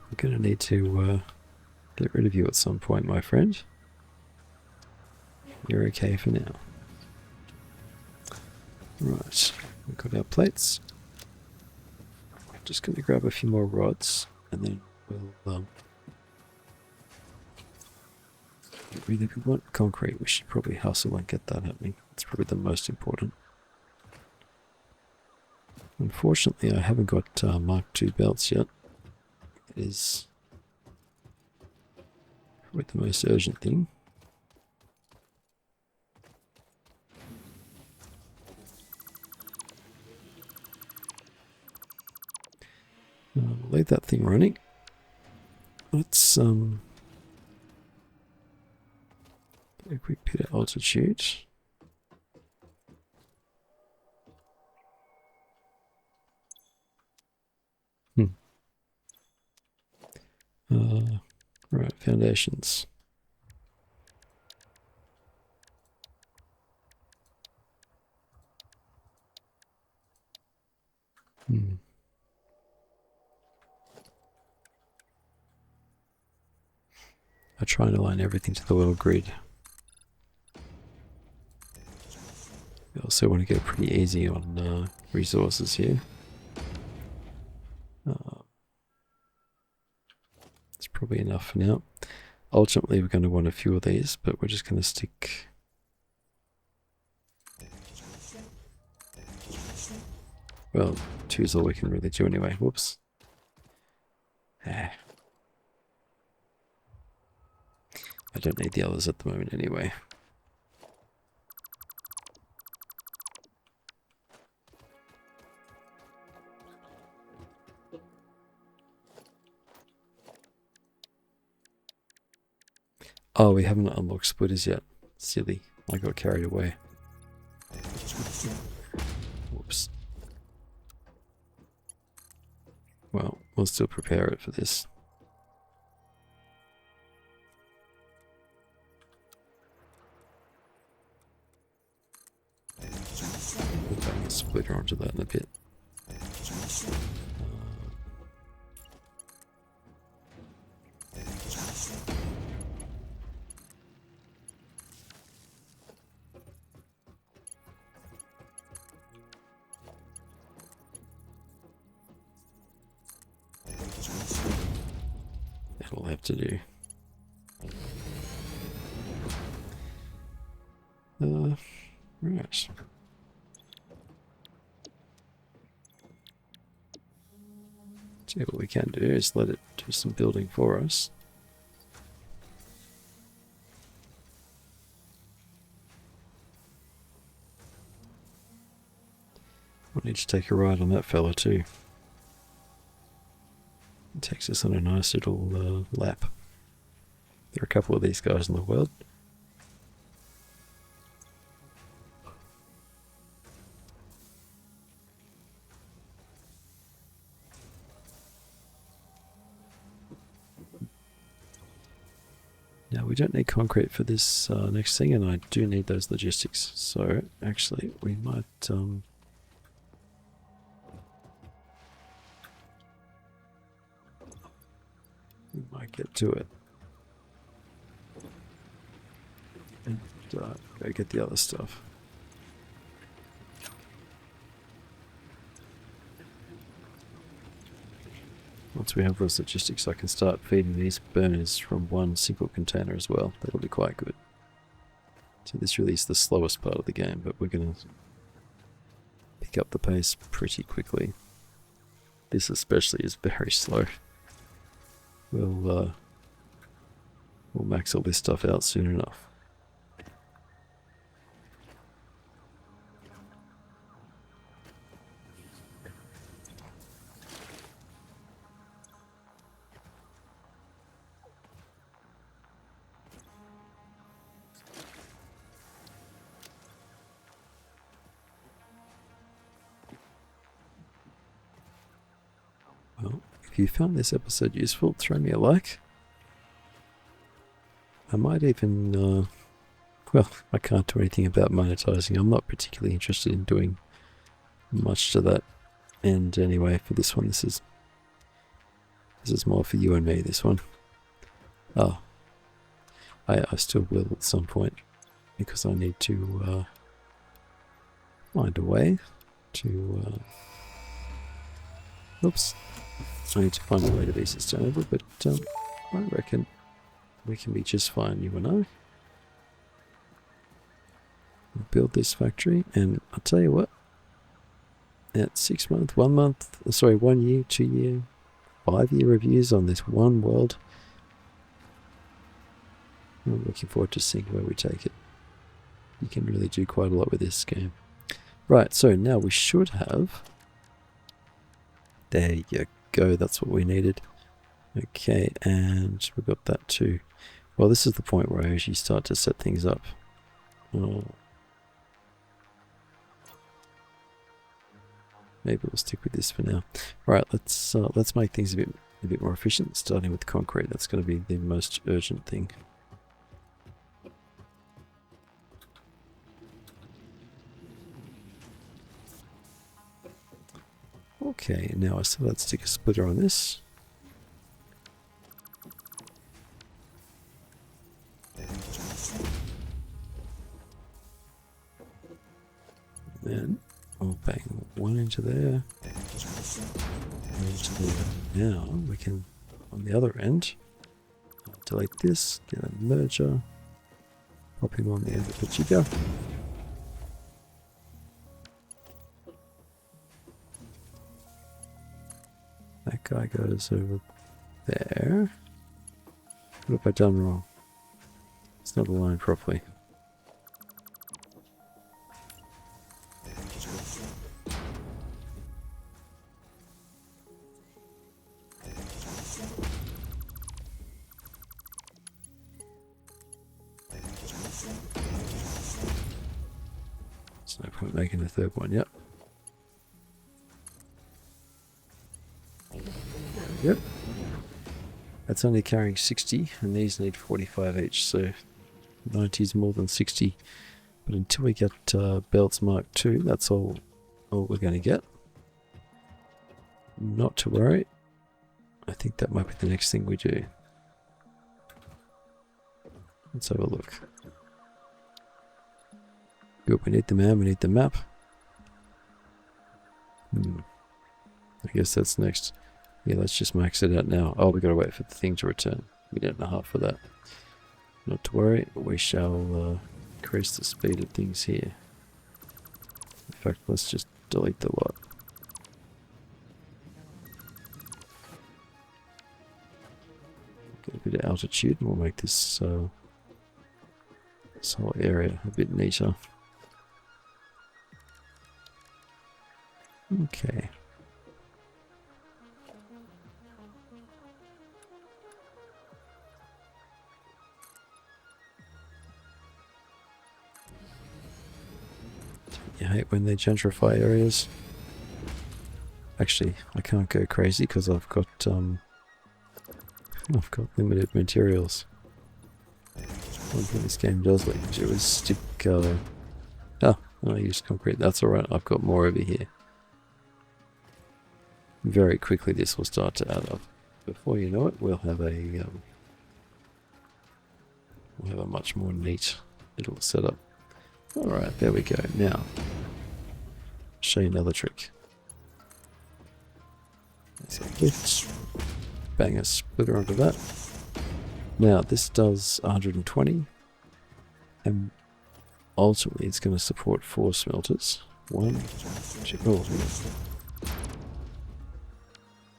I'm going to need to get rid of you at some point, my friend. You're okay for now. Right, we've got our plates. Just going to grab a few more rods, and then we'll if we want concrete, we should probably hustle and get that happening. It's probably the most important. Unfortunately, I haven't got Mark II belts yet. It is probably the most urgent thing. Leave that thing running. Let's get a quick bit of altitude. Right, foundations. I try and align everything to the little grid. We also want to go pretty easy on resources here. It's probably enough for now. Ultimately, we're going to want a few of these, but we're just going to stick... Well, 2 is all we can really do anyway. Whoops. I don't need the others at the moment anyway. Oh, we haven't unlocked splitters yet. Silly. I got carried away. Whoops. Well, we'll still prepare it for this. We'll bang a splitter onto that in a bit. That'll have to do. Right. See, what we can do is let it do some building for us. We'll need to take a ride on that fella too. It takes us on a nice little lap. There are a couple of these guys in the world. Now we don't need concrete for this next thing, and I do need those logistics. So actually we might get to it and go get the other stuff. Once we have those logistics, I can start feeding these burners from one single container as well. That'll be quite good. This really is the slowest part of the game, but we're going to pick up the pace pretty quickly. This especially is very slow. We'll max all this stuff out soon enough. Well, if you found this episode useful, throw me a like. I might even, well, I can't do anything about monetizing. I'm not particularly interested in doing much to that end anyway. For this one, this is more for you and me, this one. Oh, I still will at some point, because I need to find a way to, oops, I need to find a way to be sustainable, but I reckon we can be just fine, you and I. We'll build this factory, and I'll tell you what, at 6 month, 1 month, sorry, 1 year, 2 year, 5 year reviews on this one world, I'm looking forward to seeing where we take it. You can really do quite a lot with this game. Right, so now we should have, there you go, that's what we needed. Okay, and we've got that too. Well, this is the point where I usually start to set things up. Maybe we'll stick with this for now. Right, let's make things a bit more efficient. Starting with concrete, that's going to be the most urgent thing. Okay, now I still have to stick a splitter on this. Then I'll bang one into there, one into there. Now we can, on the other end, delete this, get a merger, pop him on the end of the jigger. That guy goes over there. What have I done wrong? It's not aligned properly. There's no point making the third one yet. Yep. That's only carrying 60, and these need 45 each, so 90 is more than 60. But until we get belts Mark II, that's all we're going to get. Not to worry. I think that might be the next thing we do. Let's have a look. Good, we need the man, we need the map. I guess that's next. Yeah, let's just max it out now. Oh, we got to wait for the thing to return. Minute and a half for that. Not to worry, we shall increase the speed of things here. In fact, let's just delete the lot. Get a bit of altitude and we'll make this, this whole area a bit neater. Okay. You hate when they gentrify areas. Actually, I can't go crazy because I've got limited materials. One thing this game does like to do is stick. I use concrete. That's all right. I've got more over here. Very quickly, this will start to add up. Before you know it, we'll have a much more neat little setup. All right, there we go. Now, show you another trick. So lift, bang a splitter onto that. Now this does 120, and ultimately it's going to support 4 smelters. 1, 2, oh, yeah.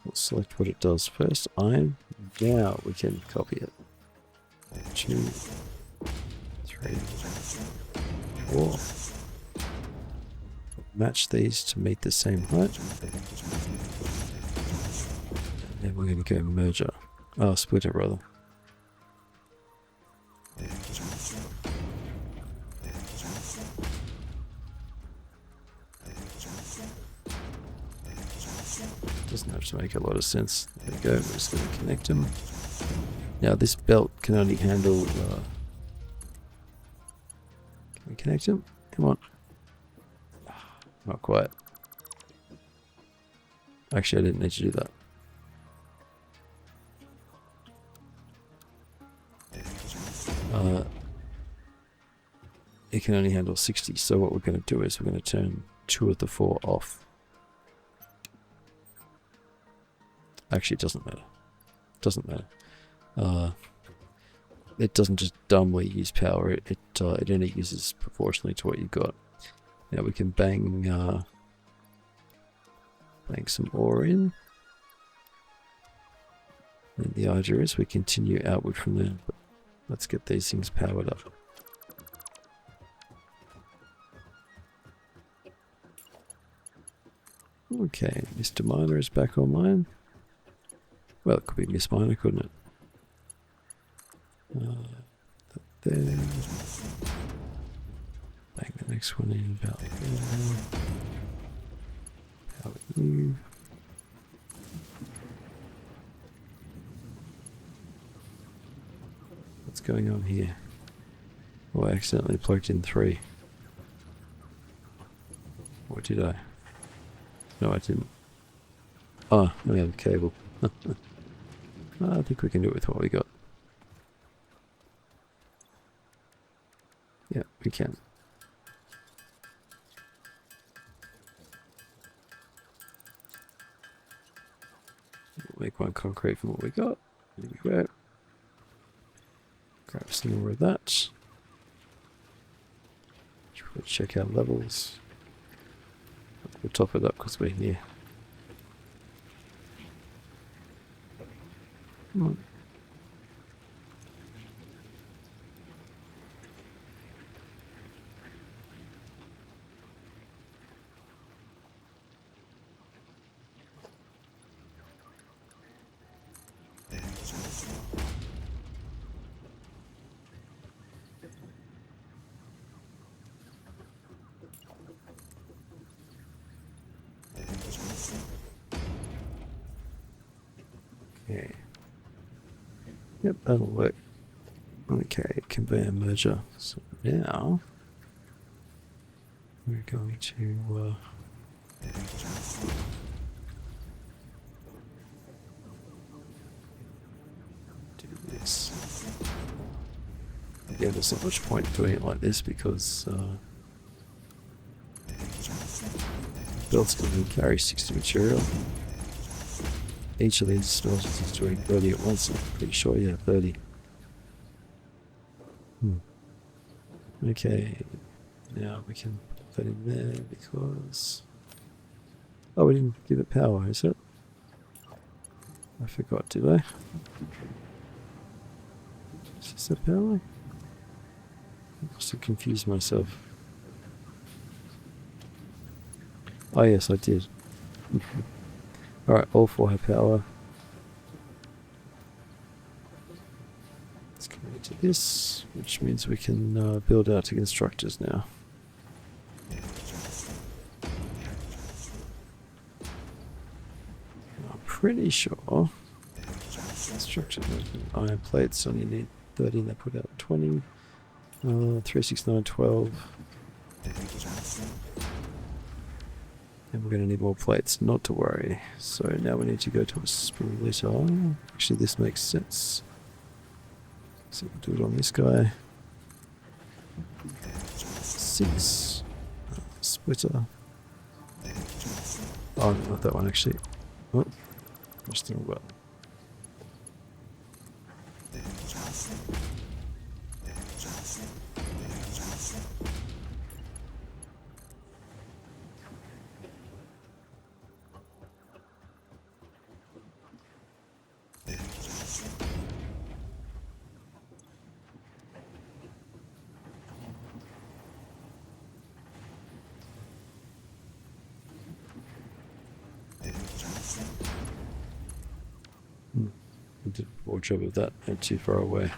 We'll select what it does first. Iron. Now we can copy it. 2, 3, 4. Match these to meet the same height. And then we're going to go merger. Oh, splitter rather. Doesn't have to make a lot of sense. There we go. We're just going to connect them. Now this belt can only handle. Can we connect them? Come on. Not quite. Actually, I didn't need to do that. It can only handle 60. So what we're going to do is we're going to turn 2 of the 4 off. Actually, it doesn't matter. It doesn't matter. It doesn't just dumbly use power. It only uses proportionally to what you've got. Now we can bang some ore in. And the idea is we continue outward from there. But let's get these things powered up. Okay, Mr. Miner is back online. Well, it could be Miss Miner, couldn't it? There. Bang the next one in about there. Power you. What's going on here? Oh, I accidentally plugged in 3. Or did I? No, I didn't. Oh, we have a cable. I think we can do it with what we got. Yeah, we can. We'll make one concrete from what we got. There we go. Grab some more of that. We'll check our levels. We'll top it up because we're here. Come on. Okay. Yep, that'll work. Okay, conveyor merger. So now we're going to do this. Yeah, there's not much point doing it like this because belt's going to carry 60 material. Each of these smelters is doing 30 at once, I'm pretty sure, yeah, 30. Okay, now we can put that in there because... Oh, we didn't give it power, is it? I forgot, did I? Is this the power? I must have confused myself. Oh yes, I did. Alright, all 4 have power. Let's connect to this, which means we can build out to constructors now. I'm pretty sure construction iron plates only need 30 and they put out 20. 3, 6, 9, 12. And we're going to need more plates, not to worry. So now we need to go to a splitter. Actually, this makes sense. So we'll do it on this guy. 6. Splitter. Oh, no, not that one actually. Oh, just the wrong button. did a poor job of that. Went too far away.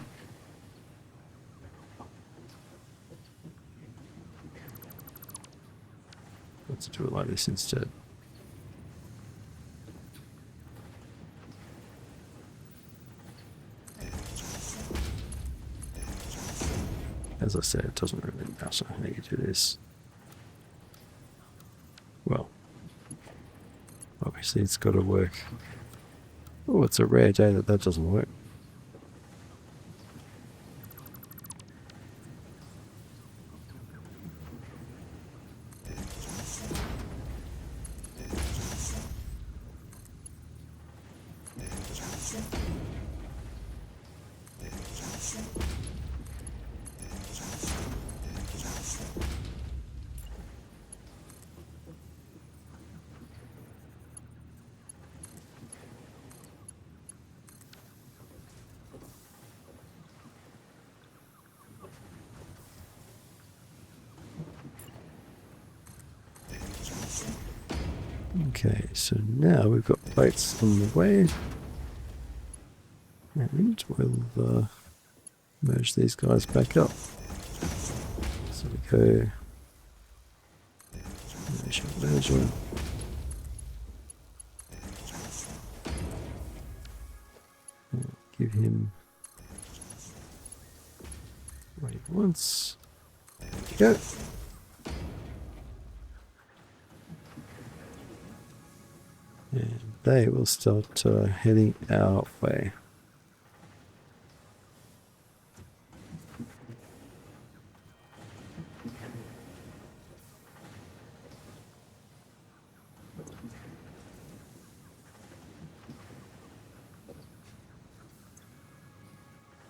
Let's do it like this instead. As I said, it doesn't really matter how you do this. Well, obviously it's got to work. Oh, it's a rare day that that doesn't work. Okay, so now we've got plates on the way, and we'll merge these guys back up. So we go merger. Give him what he wants. There we go. And they will start heading our way.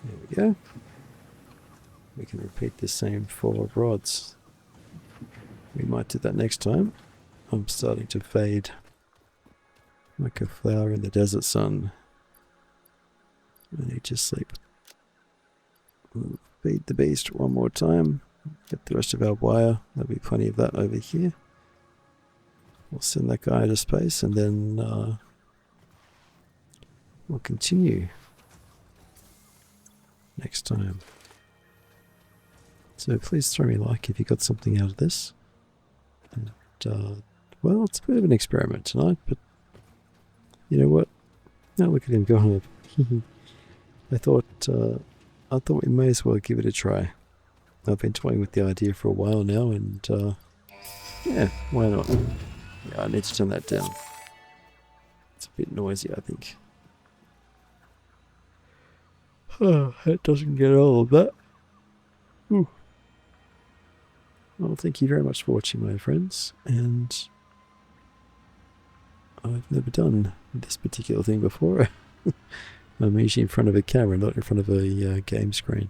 There we go. We can repeat the same 4 rods. We might do that next time. I'm starting to fade like a flower in the desert sun. I need to sleep. We'll feed the beast one more time. Get the rest of our wire. There'll be plenty of that over here. We'll send that guy to space and then we'll continue next time. So please throw me a like if you got something out of this. And well, it's a bit of an experiment tonight, but you know what? Now look at him going up. I thought we may as well give it a try. I've been toying with the idea for a while now, and yeah, why not? Yeah, I need to turn that down. It's a bit noisy, I think. Oh, it doesn't get all of that. Ooh. Well, thank you very much for watching, my friends, and I've never done this particular thing before. I'm usually in front of a camera, not in front of a game screen.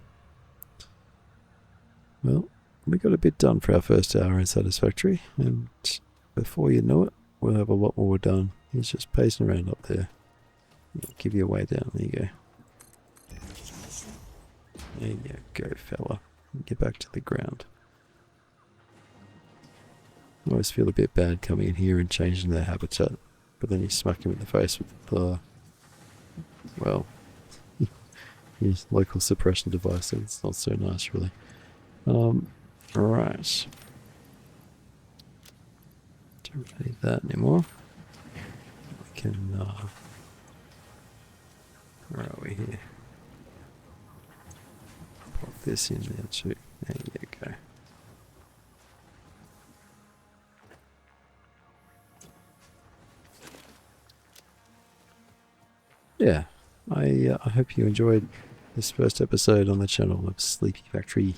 Well, we got a bit done for our first hour in Satisfactory, and before you know it, we'll have a lot more done. He's just pacing around up there. I'll give you a way down. There you go. There you go, fella. Get back to the ground. I always feel a bit bad coming in here and changing their habitat, but then you smack him in the face with the, well, his local suppression device. It's not so nice, really. Right. Don't need that anymore. We can, where are we here? Pop this in there too. There you go. Yeah, I hope you enjoyed this first episode on the channel of Sleepy Factory,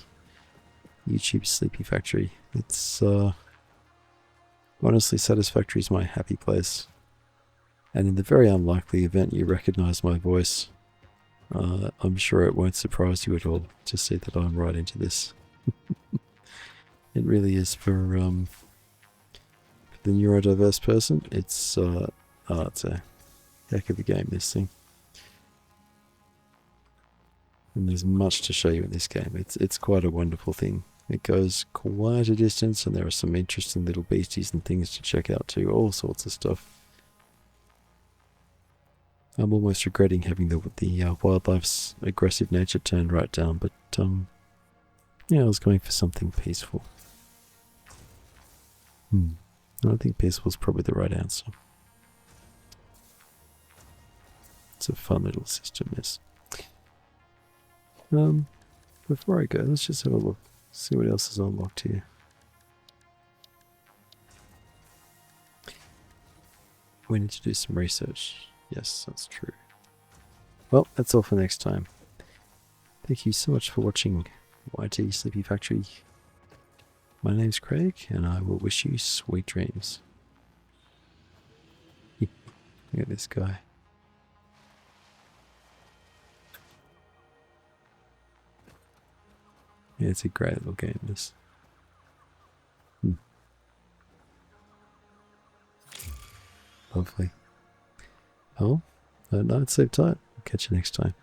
YouTube Sleepy Factory. It's honestly, Satisfactory is my happy place, and in the very unlikely event you recognize my voice, I'm sure it won't surprise you at all to see that I'm right into this. It really is for the neurodiverse person. It's a heck of a game, this thing. And there's much to show you in this game. It's quite a wonderful thing. It goes quite a distance, and there are some interesting little beasties and things to check out too. All sorts of stuff. I'm almost regretting having the wildlife's aggressive nature turned right down, but yeah, I was going for something peaceful. I think peaceful is probably the right answer. It's a fun little system, yes. Before I go, let's just have a look, see what else is unlocked here. We need to do some research. Yes, that's true. Well, that's all for next time. Thank you so much for watching YT Sleepy Factory. My name's Craig, and I will wish you sweet dreams. Look at this guy. Yeah, it's a great little game, this. Lovely. Oh, night, sleep tight. I'll catch you next time.